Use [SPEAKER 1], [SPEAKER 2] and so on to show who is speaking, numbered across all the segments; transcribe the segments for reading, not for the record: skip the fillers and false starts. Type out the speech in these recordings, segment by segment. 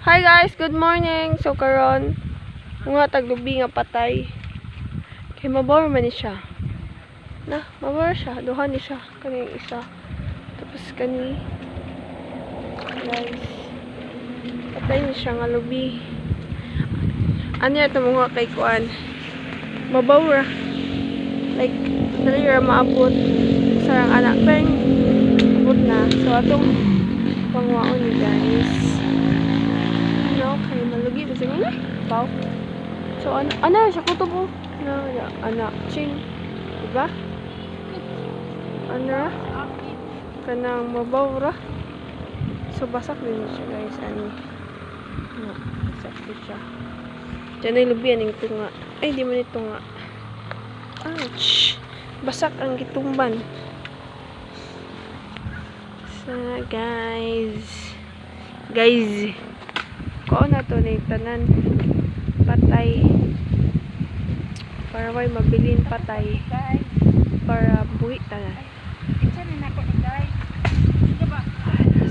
[SPEAKER 1] Hi guys, good morning. So karon nga taglubi nga patay. Kay mabawar man ni siya. Na, mabawar siya. Duha ni siya kani isa. Tapos kani guys. Patay ni siya nga lubi. Ano ito mga kay kuan? Mabawar. Like dali ra maabot sarang anak peng abot na. So atong pangwaon ni guys. Kay malugi ba siya nga? Baw. So, ano siya kutob po? Anak, ching. Diba? Ano? Kanang mabaw ra. So, basak din siya guys. Ano? Basak din siya. Diyan ay lubian yung tunga. Ay, di man ito nga. Ouch! Basak ang gitumban. So, guys. Ko na to ni tanan patay para may mabilin patay para buhi tanan.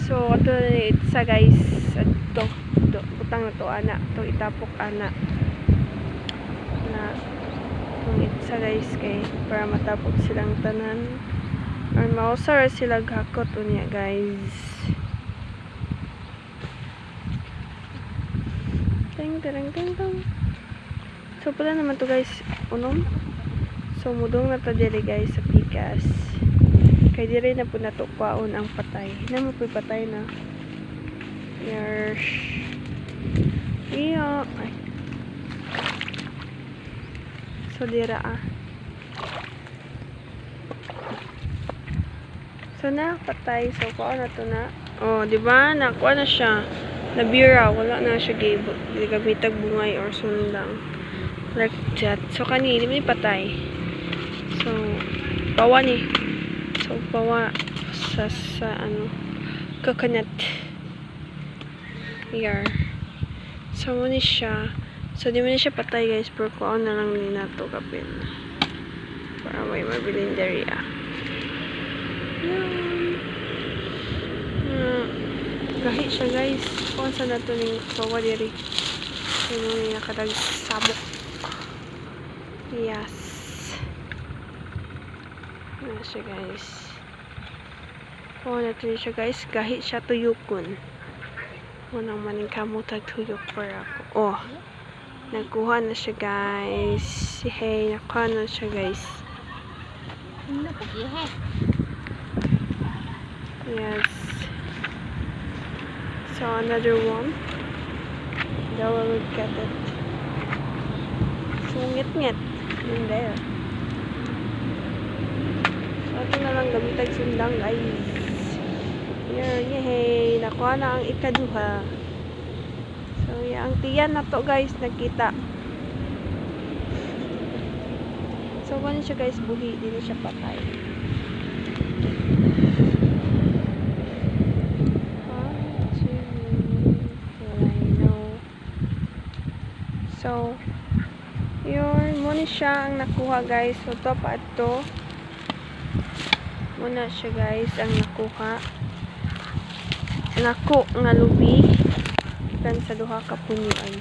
[SPEAKER 1] So ato ni itsa guys adto utang na to ana to itapok ana na kung itsa guys kay para matapok silang tanan or mausar sila gakot unya guys. Teng. So pala naman to guys unom. So mudong na to diri guys sa pikas. Kay diri na po natukwaon ang patay. Na mo po patay na. Yes. Iyo. Ay. So dira So na patay. So kuha na to na. Oh, di ba? Nakuha na siya. Nabira, wala na siya gamitag bungay or sundang like that. So kani di man patay. So pawa ni. So pawa sa ano coconut here. So mo ni siya. So di man siya patay guys, pero kuha na lang ni nato kapin para may mabilin diri Gahi siya guys. Kung saan na ito ning pawa diri. Ano niya kadag sabok. Yes. Ano siya guys. Kung na ito siya guys. Gahi siya tuyukon. Unang maning kamutag tuyok para ako. Oh. Nagkuha na siya guys. Hey, nakuha na siya guys. Yes. So another one. Now we'll look at it. So ngit in there. So ito na lang gamitag sundang guys. Here, yay! Nakuha na ang ikaduha. So yeah, ang tiyan na to guys nakita. So kung siya guys buhi, hindi siya patay. So, yun, muna siya ang nakuha guys. So, ito pa ito. Muna siya guys ang nakuha. Nako nga lubi. Kan sa duha ka punian.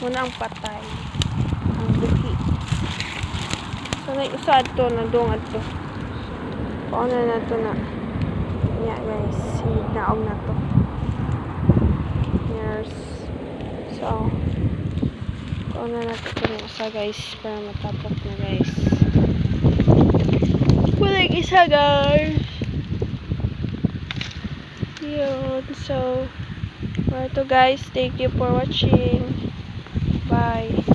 [SPEAKER 1] Muna ang patay. Ang buhi. So, nag-usad to, nadungad to. Paano na to na. Yeah guys, naog na to. So, kung na natin ito ng isa guys para matapok na guys. Walang isa guys. Yun. So, ito guys. Thank you for watching. Bye.